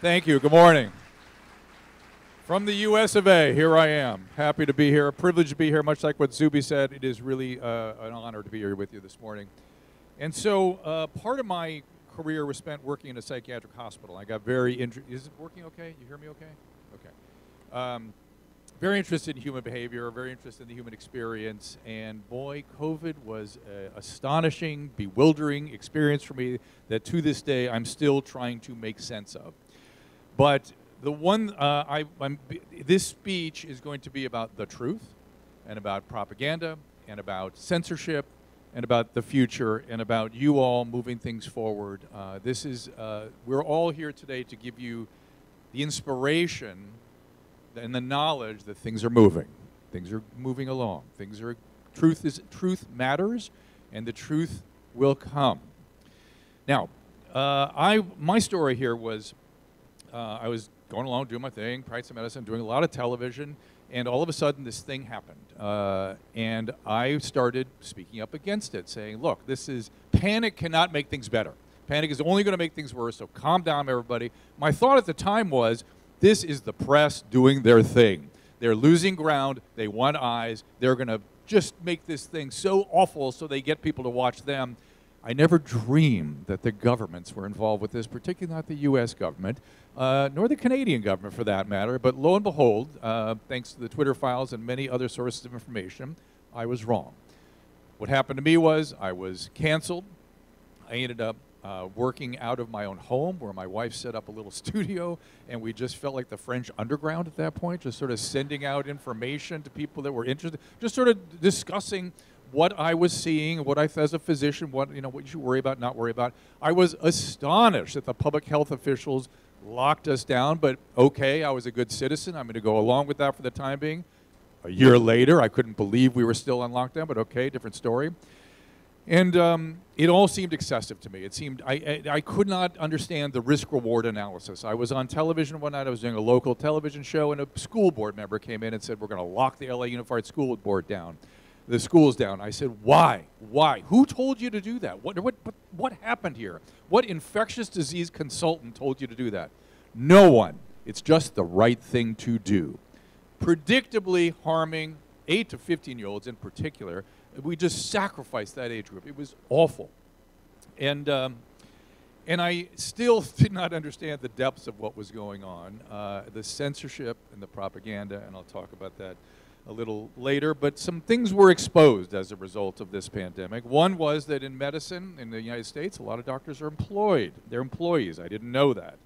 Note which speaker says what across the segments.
Speaker 1: Thank you. Good morning. From the US of A, here I am. Happy to be here, a privilege to be here. Much like what Zuby said, it is really an honor to be here with you this morning. And so part of my career was spent working in a psychiatric hospital. I got very interested. Is it working okay? You hear me okay? Okay. Very interested in human behavior, very interested in the human experience, and boy, COVID was an astonishing, bewildering experience for me that to this day I'm still trying to make sense of. But the one, this speech is going to be about the truth, and about propaganda, and about censorship, and about the future, and about you all moving things forward. We're all here today to give you the inspiration and the knowledge that things are moving. Things are moving along. Truth matters, and the truth will come. Now, my story here was, I was going along doing my thing, practicing medicine, doing a lot of television, and all of a sudden this thing happened. And I started speaking up against it, saying, look, panic cannot make things better. Panic is only going to make things worse, so calm down, everybody. My thought at the time was, this is the press doing their thing. They're losing ground, they want eyes, they're going to just make this thing so awful so they get people to watch them. I never dreamed that the governments were involved with this, particularly not the US government, nor the Canadian government for that matter, but lo and behold, thanks to the Twitter files and many other sources of information, I was wrong. What happened to me was I was canceled. I ended up working out of my own home where my wife set up a little studio, and we just felt like the French underground at that point, just sort of sending out information to people that were interested, just sort of discussing what I was seeing, what I, as a physician, what you should worry about, not worry about. I was astonished that the public health officials locked us down, but okay, I was a good citizen. I'm going to go along with that for the time being. A year later, I couldn't believe we were still on lockdown, but okay, different story. And it all seemed excessive to me. It seemed, I could not understand the risk-reward analysis. I was on television one night, I was doing a local television show, and a school board member came in and said, we're going to lock the LA Unified School Board down. The school's down. I said, why? Why? Who told you to do that? What happened here? What infectious disease consultant told you to do that? No one. It's just the right thing to do. Predictably harming 8 to 15-year-olds in particular. We just sacrificed that age group. It was awful. And I still did not understand the depths of what was going on, the censorship and the propaganda, and I'll talk about that a little later, but some things were exposed as a result of this pandemic. One was that in medicine in the United States, a lot of doctors are employed. They're employees. I didn't know that.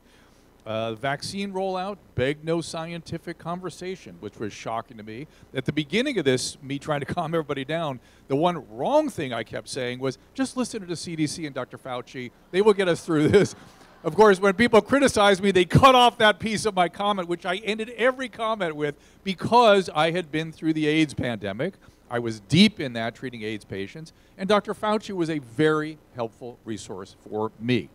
Speaker 1: Vaccine rollout begged no scientific conversation, which was shocking to me. At the beginning of this, me trying to calm everybody down, the one wrong thing I kept saying was, just listen to the CDC and Dr. Fauci. They will get us through this. Of course, when people criticize me, they cut off that piece of my comment, which I ended every comment with, because I had been through the AIDS pandemic. I was deep in that, treating AIDS patients, and Dr. Fauci was a very helpful resource for me.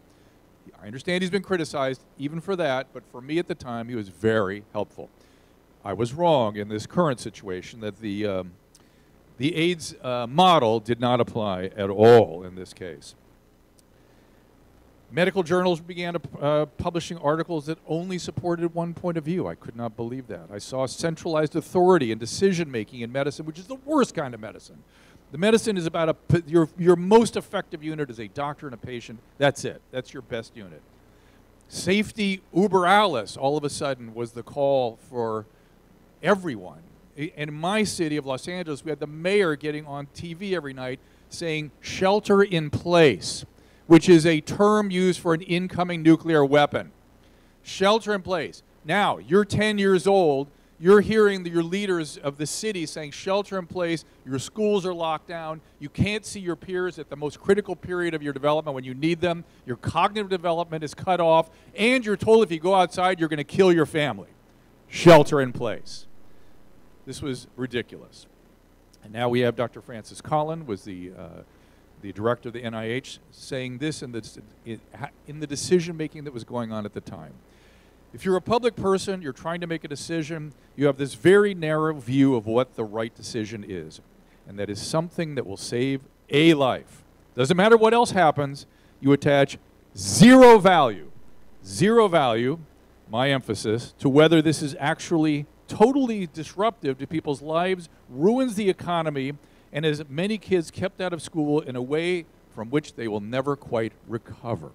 Speaker 1: I understand he's been criticized even for that, but for me at the time, he was very helpful. I was wrong in this current situation that the AIDS model did not apply at all in this case. Medical journals began publishing articles that only supported one point of view. I could not believe that. I saw centralized authority and decision-making in medicine, which is the worst kind of medicine. The medicine is about your most effective unit is a doctor and a patient. That's it. That's your best unit. Safety uber alles, all of a sudden, was the call for everyone. In my city of Los Angeles, we had the mayor getting on TV every night saying, shelter in place, which is a term used for an incoming nuclear weapon. Shelter in place. Now, you're 10 years old, you're hearing your leaders of the city saying shelter in place, your schools are locked down, you can't see your peers at the most critical period of your development when you need them, your cognitive development is cut off, and you're told if you go outside, you're going to kill your family. Shelter in place. This was ridiculous. And now we have Dr. Francis Collin, was the director of the NIH, saying this in the decision-making that was going on at the time. If you're a public person, you're trying to make a decision, you have this very narrow view of what the right decision is, and that is something that will save a life. Doesn't matter what else happens, you attach zero value my emphasis, to whether this is actually totally disruptive to people's lives, ruins the economy, and has many kids kept out of school in a way from which they will never quite recover.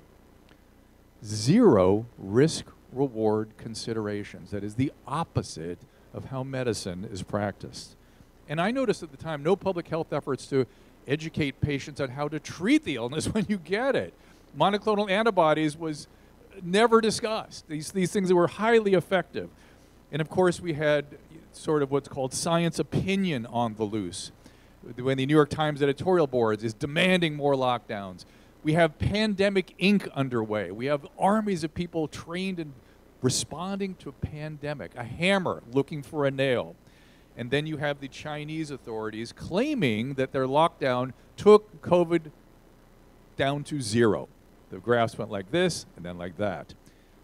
Speaker 1: Zero risk-reward considerations. That is the opposite of how medicine is practiced. And I noticed at the time no public health efforts to educate patients on how to treat the illness when you get it. Monoclonal antibodies was never discussed. These things that were highly effective. And of course we had sort of what's called science opinion on the loose. When the New York Times editorial boards is demanding more lockdowns. We have Pandemic Inc. underway. We have armies of people trained in responding to a pandemic, a hammer looking for a nail. And then you have the Chinese authorities claiming that their lockdown took COVID down to zero. The graphs went like this and then like that,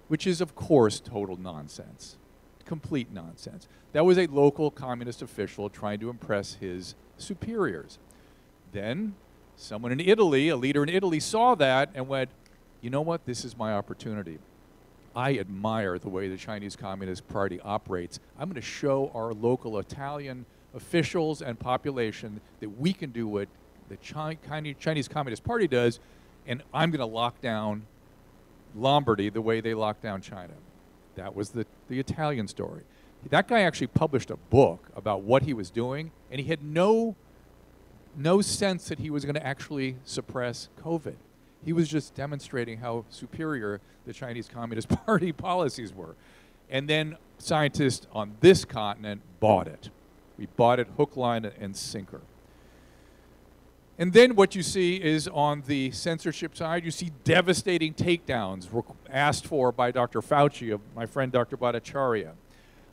Speaker 1: which is, of course, total nonsense, complete nonsense. That was a local communist official trying to impress his superiors. Then someone in Italy, a leader in Italy, saw that and went, you know what, this is my opportunity. I admire the way the Chinese Communist Party operates. I'm going to show our local Italian officials and population that we can do what the Chinese Communist Party does, and I'm going to lock down Lombardy the way they locked down China. That was the Italian story. That guy actually published a book about what he was doing, and he had no sense that he was going to actually suppress COVID. He was just demonstrating how superior the Chinese Communist Party policies were. And then scientists on this continent bought it. We bought it hook, line, and sinker. And then what you see is on the censorship side, you see devastating takedowns asked for by Dr. Fauci, of my friend Dr. Bhattacharya.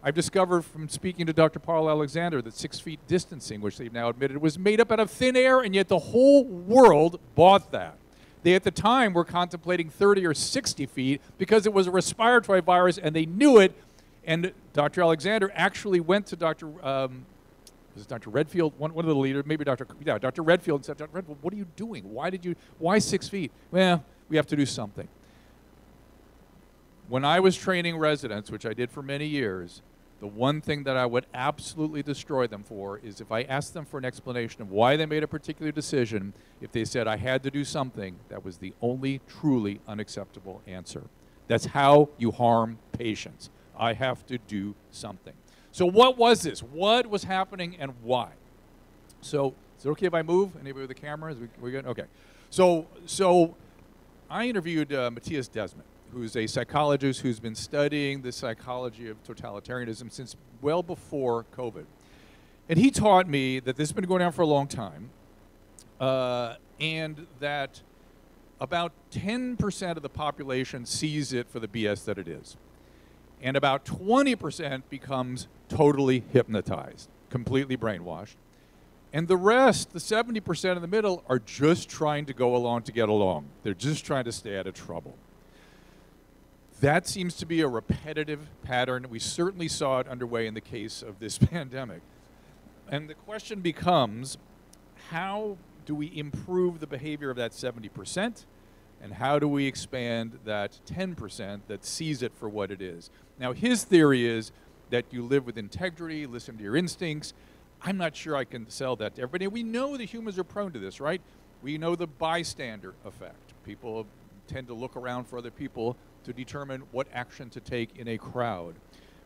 Speaker 1: I've discovered from speaking to Dr. Paul Alexander that 6 feet distancing, which they've now admitted, was made up out of thin air, and yet the whole world bought that. They, at the time, were contemplating 30 or 60 feet because it was a respiratory virus, and they knew it. And Dr. Alexander actually went to Dr. Redfield, one of the leaders, maybe Dr. Redfield, and said, Dr. Redfield, what are you doing? Why 6 feet? Well, we have to do something. When I was training residents, which I did for many years, the one thing that I would absolutely destroy them for is if I asked them for an explanation of why they made a particular decision, if they said I had to do something, that was the only truly unacceptable answer. That's how you harm patients. I have to do something. So what was this? What was happening and why? So is it okay if I move? Anybody with a camera? We good? Okay. So I interviewed Matthias Desmet, who's a psychologist who's been studying the psychology of totalitarianism since well before COVID. And he taught me that this has been going on for a long time, and that about 10% of the population sees it for the BS that it is. And about 20% becomes totally hypnotized, completely brainwashed. And the rest, the 70% in the middle, are just trying to go along to get along. They're just trying to stay out of trouble. That seems to be a repetitive pattern. We certainly saw it underway in the case of this pandemic. And the question becomes, how do we improve the behavior of that 70%? And how do we expand that 10% that sees it for what it is? Now, his theory is that you live with integrity, listen to your instincts. I'm not sure I can sell that to everybody. We know that humans are prone to this, right? We know the bystander effect. People tend to look around for other people to determine what action to take in a crowd.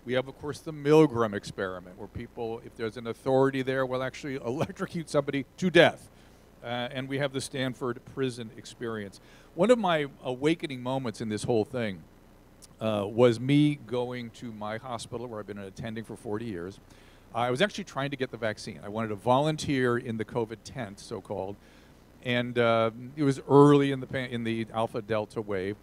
Speaker 1: We have, of course, the Milgram experiment, where people, if there's an authority there, will actually electrocute somebody to death. And we have the Stanford prison experience. One of my awakening moments in this whole thing was me going to my hospital, where I've been attending for 40 years. I was actually trying to get the vaccine. I wanted to volunteer in the COVID tent, so-called, and it was early in the Alpha Delta wave.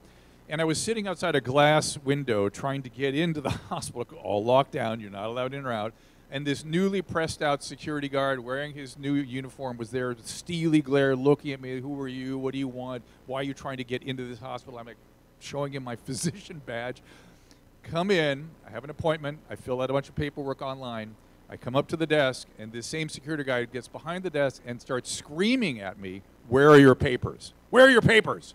Speaker 1: And I was sitting outside a glass window trying to get into the hospital, all locked down, you're not allowed in or out. And this newly pressed out security guard wearing his new uniform was there, steely glare, looking at me, who are you, what do you want, why are you trying to get into this hospital? I'm like showing him my physician badge. Come in, I have an appointment, I fill out a bunch of paperwork online. I come up to the desk, and this same security guard gets behind the desk and starts screaming at me, where are your papers? Where are your papers?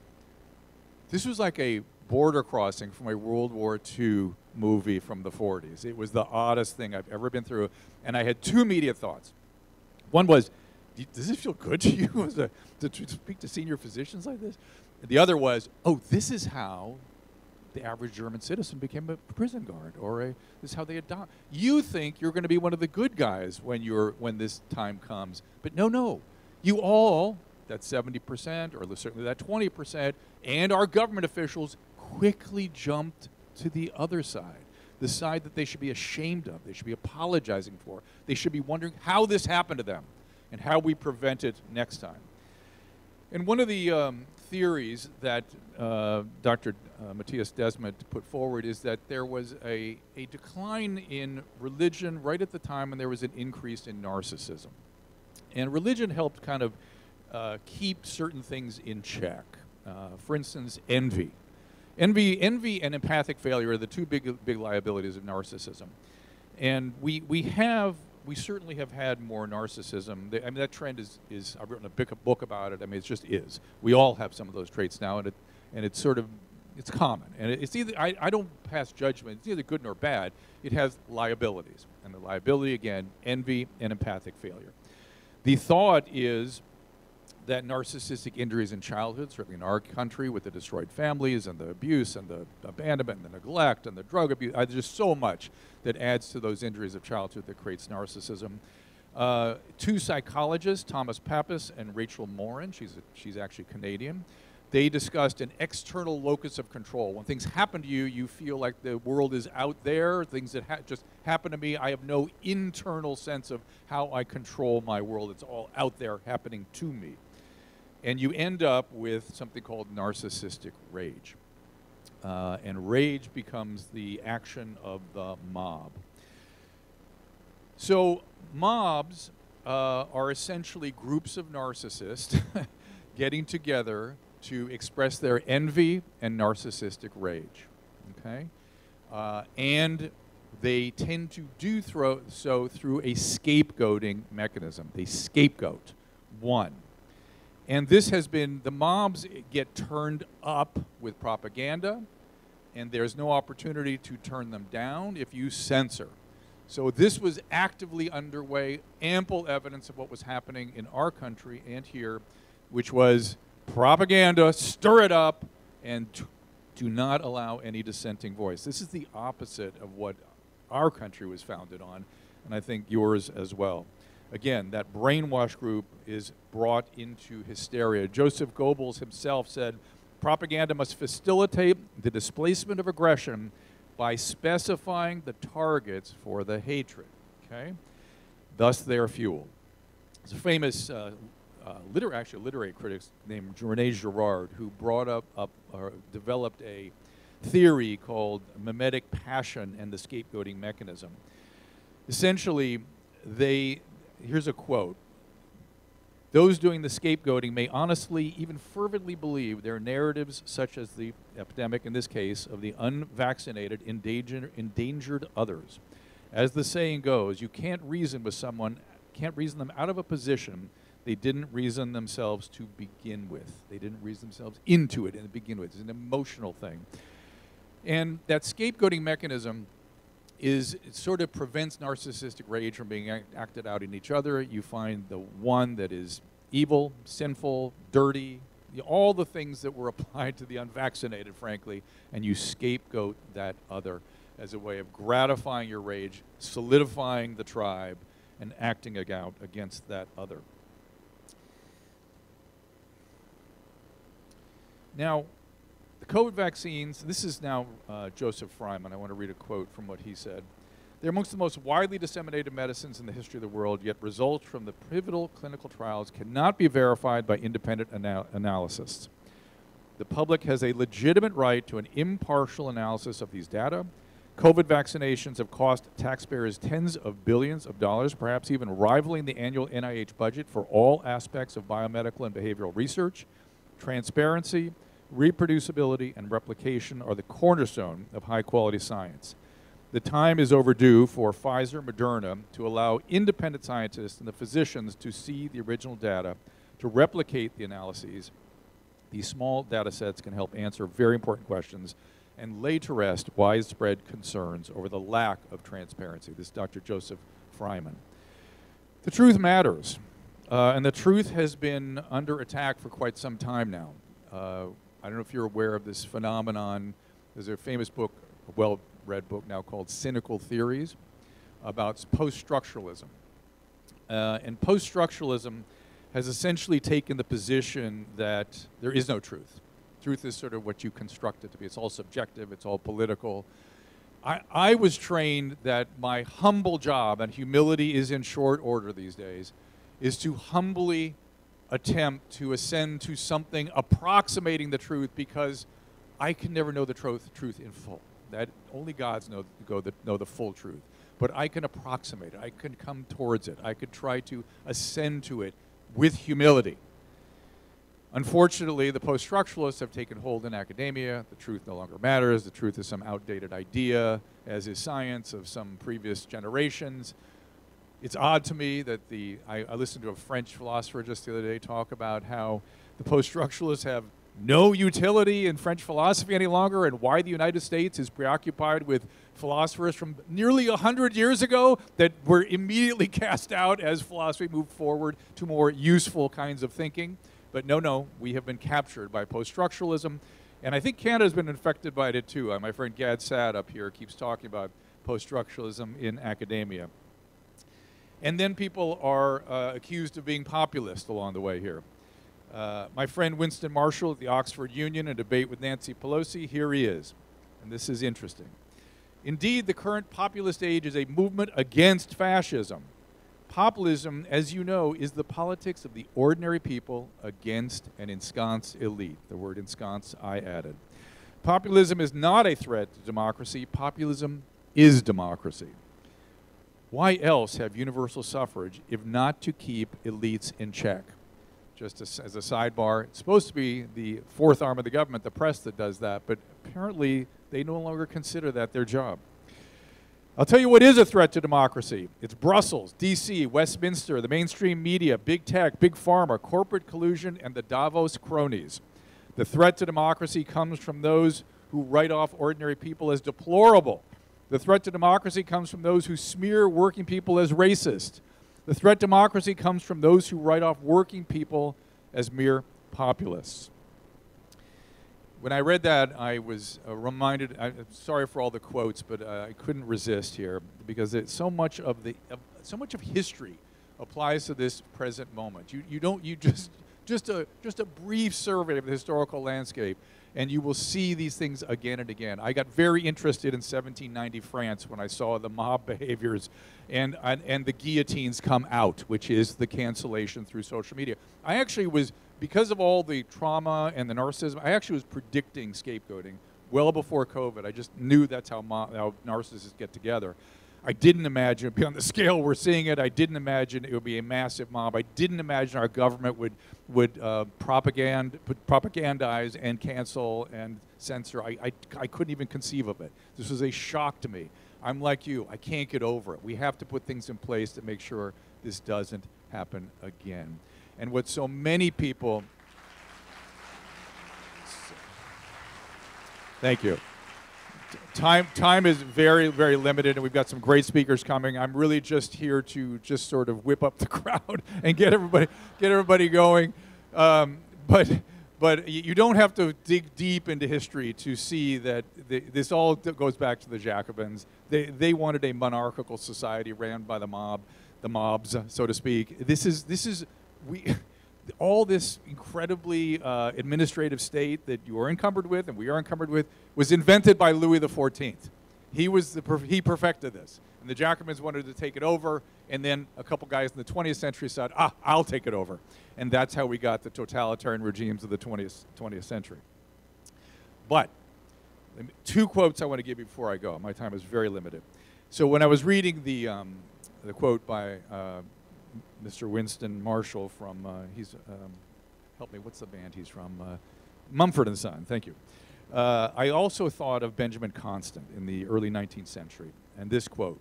Speaker 1: This was like a border crossing from a World War II movie from the 40s. It was the oddest thing I've ever been through. And I had two immediate thoughts. One was, does it feel good to you to speak to senior physicians like this? And the other was, oh, this is how the average German citizen became a prison guard, or this is how they adopt. You think you're going to be one of the good guys when this time comes, but no. You all, that 70%, or certainly that 20%, and our government officials quickly jumped to the other side, the side that they should be ashamed of, they should be apologizing for. They should be wondering how this happened to them and how we prevent it next time. And one of the theories that Dr. Matthias Desmet put forward is that there was a decline in religion right at the time when there was an increase in narcissism. And religion helped kind of keep certain things in check. For instance, envy. Envy and empathic failure are the two big liabilities of narcissism. And we certainly have had more narcissism. I mean, that trend is I've written a book about it. I mean, it just is. We all have some of those traits now, and it's sort of, it's common. And it's either, I don't pass judgment. It's either good nor bad. It has liabilities. And the liability, again, envy and empathic failure. The thought is that narcissistic injuries in childhood, certainly in our country with the destroyed families and the abuse and the abandonment and the neglect and the drug abuse, there's just so much that adds to those injuries of childhood that creates narcissism. Two psychologists, Thomas Pappas and Rachel Morin, she's actually Canadian, they discussed an external locus of control. When things happen to you, you feel like the world is out there, things that just happen to me, I have no internal sense of how I control my world. It's all out there happening to me. And you end up with something called narcissistic rage. And rage becomes the action of the mob. So mobs are essentially groups of narcissists getting together to express their envy and narcissistic rage. Okay? And they tend to do so through a scapegoating mechanism. They scapegoat one. And this has been, the mobs get turned up with propaganda, and there's no opportunity to turn them down if you censor. So this was actively underway, ample evidence of what was happening in our country and here, which was propaganda, stir it up, and do not allow any dissenting voice. This is the opposite of what our country was founded on, and I think yours as well. Again, that brainwash group is brought into hysteria. Joseph Goebbels himself said, propaganda must facilitate the displacement of aggression by specifying the targets for the hatred, okay? Thus their fuel. There's a famous literary critic named René Girard who developed a theory called mimetic passion and the scapegoating mechanism. Essentially, here's a quote. Those doing the scapegoating may honestly, even fervently believe their narratives, such as the epidemic in this case, of the unvaccinated endangered others. As the saying goes, you can't reason them out of a position they didn't reason themselves to begin with. They didn't reason themselves into it to begin with. It's an emotional thing. And that scapegoating mechanism it sort of prevents narcissistic rage from being acted out in each other. You find the one that is evil, sinful, dirty, all the things that were applied to the unvaccinated, frankly, and you scapegoat that other as a way of gratifying your rage, solidifying the tribe, and acting out against that other. Now, the COVID vaccines, this is now Joseph Fryman. I want to read a quote from what he said. They're amongst the most widely disseminated medicines in the history of the world, yet results from the pivotal clinical trials cannot be verified by independent analysts. The public has a legitimate right to an impartial analysis of these data. COVID vaccinations have cost taxpayers tens of billions of dollars, perhaps even rivaling the annual NIH budget for all aspects of biomedical and behavioral research. Transparency, reproducibility, and replication are the cornerstone of high-quality science. The time is overdue for Pfizer, Moderna to allow independent scientists and the physicians to see the original data, to replicate the analyses. These small data sets can help answer very important questions and lay to rest widespread concerns over the lack of transparency. This is Dr. Joseph Fryman. The truth matters, and the truth has been under attack for quite some time now. I don't know if you're aware of this phenomenon. There's a famous book, a well-read book now called Cynical Theories, about post-structuralism. And post-structuralism has essentially taken the position that there is no truth. Truth is sort of what you construct it to be. It's all subjective, it's all political. I was trained that my humble job, and humility is in short order these days, is to humbly attempt to ascend to something approximating the truth, because I can never know the truth in full. That only God's know the full truth. But I can approximate it. I can come towards it. I could try to ascend to it with humility. Unfortunately, the post-structuralists have taken hold in academia. The truth no longer matters. The truth is some outdated idea, as is science of some previous generations. It's odd to me that I listened to a French philosopher just the other day talk about how the post-structuralists have no utility in French philosophy any longer, and why the United States is preoccupied with philosophers from nearly 100 years ago that were immediately cast out as philosophy moved forward to more useful kinds of thinking. But no, we have been captured by post-structuralism, and I think Canada's been infected by it too. My friend Gad Saad up here keeps talking about post-structuralism in academia. And then people are accused of being populist along the way here. My friend Winston Marshall at the Oxford Union, in a debate with Nancy Pelosi, here he is. And this is interesting. Indeed, the current populist age is a movement against fascism. Populism, as you know, is the politics of the ordinary people against an ensconced elite. The word ensconce I added. Populism is not a threat to democracy. Populism is democracy. Why else have universal suffrage if not to keep elites in check? Just as a sidebar, it's supposed to be the fourth arm of the government, the press, that does that, but apparently they no longer consider that their job. I'll tell you what is a threat to democracy. It's Brussels, D.C., Westminster, the mainstream media, big tech, big pharma, corporate collusion, and the Davos cronies. The threat to democracy comes from those who write off ordinary people as deplorable. The threat to democracy comes from those who smear working people as racist. The threat to democracy comes from those who write off working people as mere populists. When I read that, I was reminded, I'm sorry for all the quotes, but I couldn't resist here, because so much of history applies to this present moment. Just a brief survey of the historical landscape, and you will see these things again and again. I got very interested in 1790 France when I saw the mob behaviors and the guillotines come out, which is the cancellation through social media. I actually was, because of all the trauma and the narcissism, I actually was predicting scapegoating well before COVID. I just knew that's how narcissists get together. I didn't imagine, on the scale we're seeing it, I didn't imagine it would be a massive mob. I didn't imagine our government would propagandize and cancel and censor. I couldn't even conceive of it. This was a shock to me. I'm like you. I can't get over it. We have to put things in place to make sure this doesn't happen again. And what so many people... Thank you. Time is very, very limited, and we've got some great speakers coming. I'm really just here to just sort of whip up the crowd and get everybody going. But you don't have to dig deep into history to see that this all goes back to the Jacobins. They wanted a monarchical society ran by the mobs, so to speak. All this incredibly administrative state that you are encumbered with and we are encumbered with was invented by Louis XIV. He perfected this. And the Jacobins wanted to take it over, and then a couple guys in the 20th century said, I'll take it over. And that's how we got the totalitarian regimes of the 20th century. But two quotes I want to give you before I go. My time is very limited. So when I was reading the quote by Mr. Winston Marshall from, help me, what's the band he's from? Mumford & Son, thank you. I also thought of Benjamin Constant in the early 19th century, and this quote,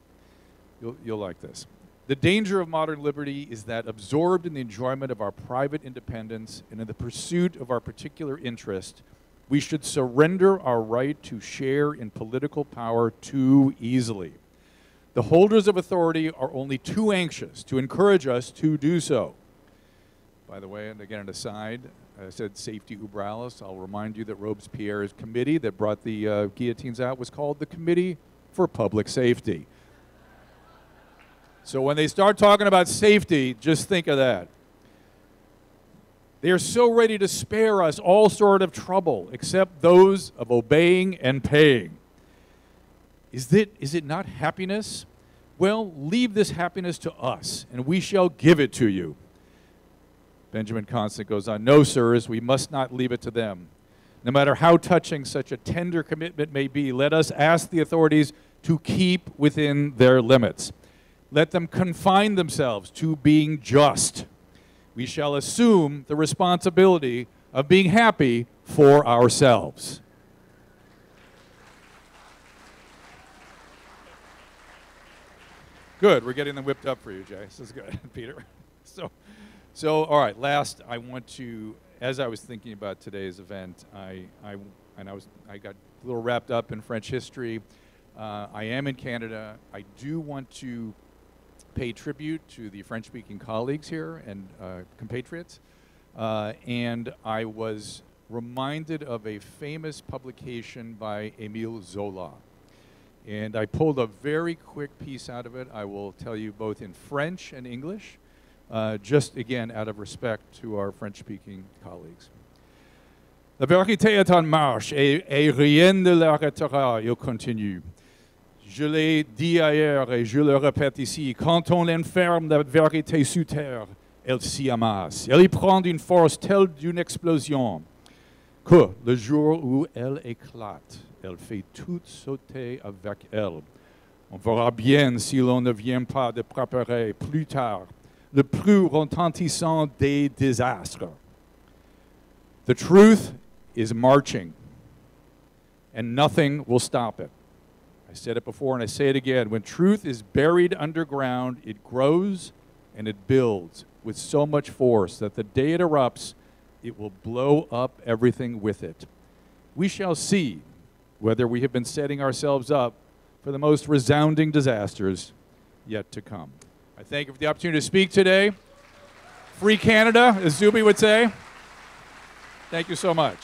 Speaker 1: you'll like this. The danger of modern liberty is that absorbed in the enjoyment of our private independence and in the pursuit of our particular interest, we should surrender our right to share in political power too easily. The holders of authority are only too anxious to encourage us to do so. By the way, and again an aside, I said safety ubralis. I'll remind you that Robespierre's committee that brought the guillotines out was called the Committee for Public Safety. So when they start talking about safety, just think of that. They are so ready to spare us all sort of trouble, except those of obeying and paying. Is it not happiness? Well, leave this happiness to us, and we shall give it to you. Benjamin Constant goes on, no, sirs, we must not leave it to them. No matter how touching such a tender commitment may be, let us ask the authorities to keep within their limits. Let them confine themselves to being just. We shall assume the responsibility of being happy for ourselves. Good, we're getting them whipped up for you, Jay. This is good, Peter. So, all right, last, I want to, as I was thinking about today's event, I got a little wrapped up in French history. I am in Canada. I do want to pay tribute to the French-speaking colleagues here and compatriots. And I was reminded of a famous publication by Émile Zola. And I pulled a very quick piece out of it. I will tell you both in French and English, just again out of respect to our French-speaking colleagues. La vérité est en marche et rien ne l'arrêtera, il continue. Je l'ai dit ailleurs et je le répète ici, quand on enferme la vérité sous terre, elle s'y amasse. Elle y prend une force telle d'une explosion que le jour où elle éclate, elle fait tout sauter avec elle. On verra bien si l'on ne vient pas de préparer plus tard le plus retentissant des désastres. The truth is marching, and nothing will stop it. I said it before and I say it again. When truth is buried underground, it grows and it builds with so much force that the day it erupts, it will blow up everything with it. We shall see whether we have been setting ourselves up for the most resounding disasters yet to come. I thank you for the opportunity to speak today. Free Canada, as Zuby would say. Thank you so much.